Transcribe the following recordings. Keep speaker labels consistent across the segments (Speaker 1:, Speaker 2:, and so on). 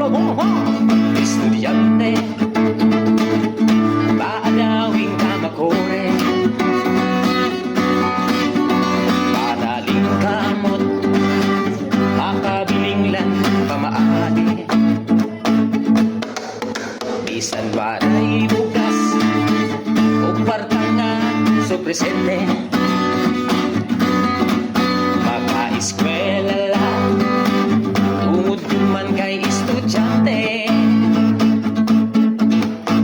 Speaker 1: Estudyante, maadawing kamakore, panaling kamot, makabiling lang pamaali. Bisan waray bugas o partangan so presente, maka-eskwela lang tungod man kay estudyante.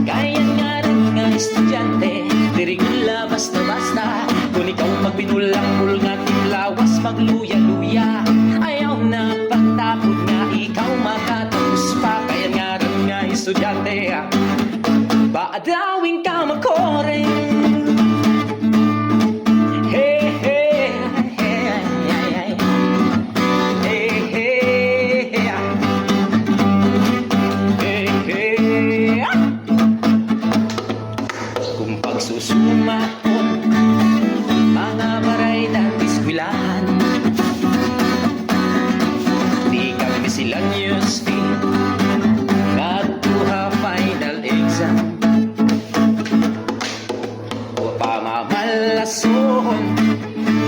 Speaker 1: Kaya nga rin nga estudyante, diri gula basta-basta. Kung ikaw magpinulak-pul nga timlawas magluya-luya, ayaw na pagtapod nga ikaw makatapos pa. Kaya nga rin nga estudyante, baadawing kamakore. Kung pagsusumakot mga baray ng iskwilahan, di kami silang USP nagtuha final exam. O pamamalason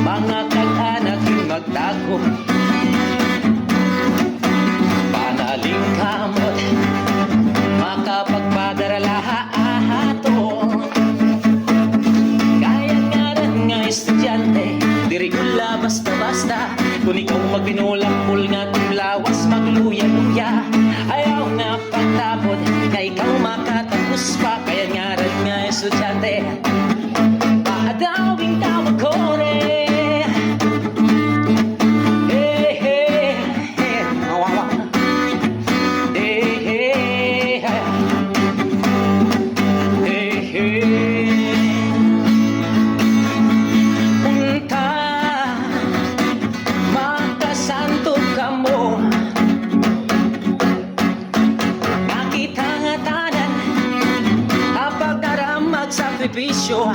Speaker 1: mga kag-anak yung magtago, panaling kamot makapagpadarala ato. Estudyante, diri gula basta-basta. Kung ikaw magpinulak-pul nga timlawas magluya-luya, ayaw na pagtapod nga ikaw makatapos pa. Kaya nga rin nga estudyante, paadawing kamakore. Sakripisyo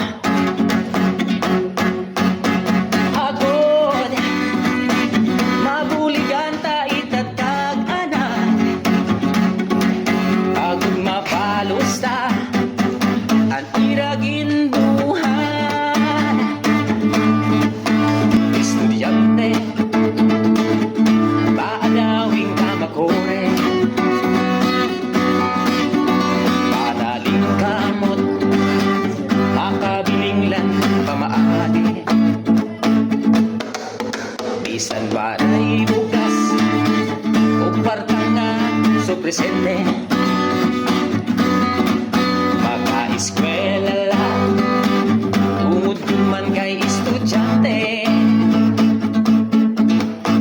Speaker 1: agod mabuligan ta itatag anak, agod mapalos ta ang iragin buhan. Estudyante, paadawing kamakore, panaling kamot, makabiling lang pamaali. Bisan waray bugas o partangan so presente, maka-eskwela lang tungod man kay estudyante.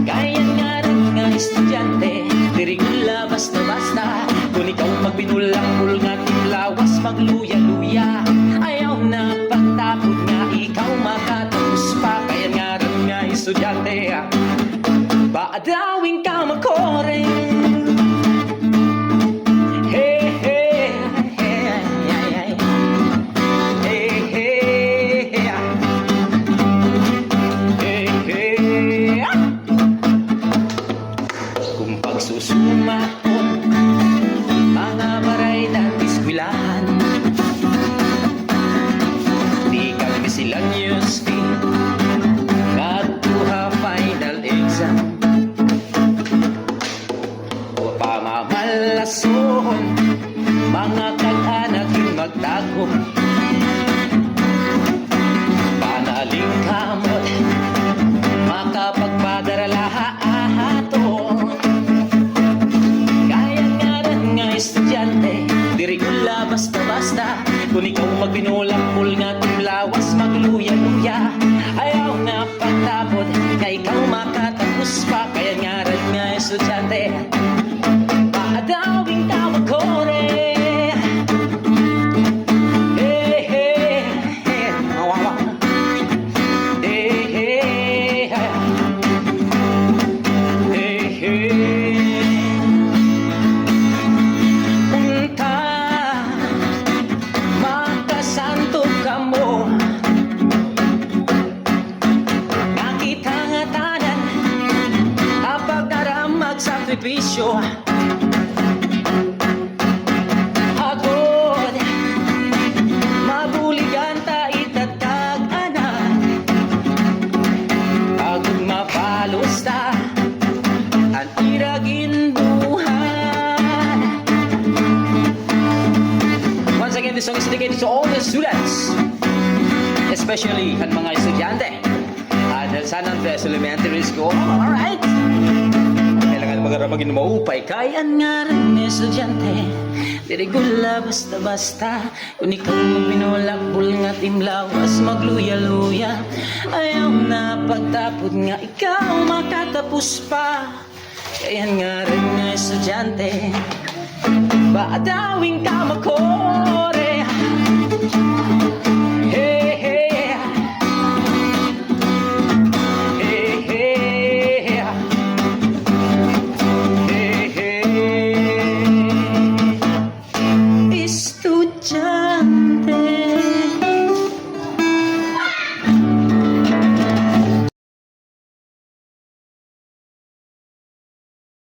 Speaker 1: Kaya nga rin nga estudyante, diri gula basta-basta. Kung ikaw magpinulak-pul nga timlawas magluya-luya, ayaw na pagtapod nga ikaw makatapos pa. Kaya nga rin nga estudyante, baadawing kamakore. Kung pagsusumakot mga baray ng iskwilahan, di kami silang USP nagtuha final exam. O pamamalason mga kag-anak yung magtago, panaling kamot makapagpadarala ato. Kaya nga rin nga estudyante, diri gula basta-basta. Kung ikaw magpinulak-pul nga timlawas magluya-luya, ayaw na pagtapod nga ikaw makatapos pa. Kaya nga rin nga estudyante, paadawing kamakore. Santo this song is dedicated to all the students, especially ang mga estudyante del San Andres Elementary School. Alright. Kailangan maging maupay. Kayan nga rin estudyante, dirigula basta-basta. Kung ikaw binulak, bulngat imlawas, magluya-luya. Ayaw na pagtapod nga, ikaw makatapos pa. Kayan nga rin estudyante, baadawing ka makore.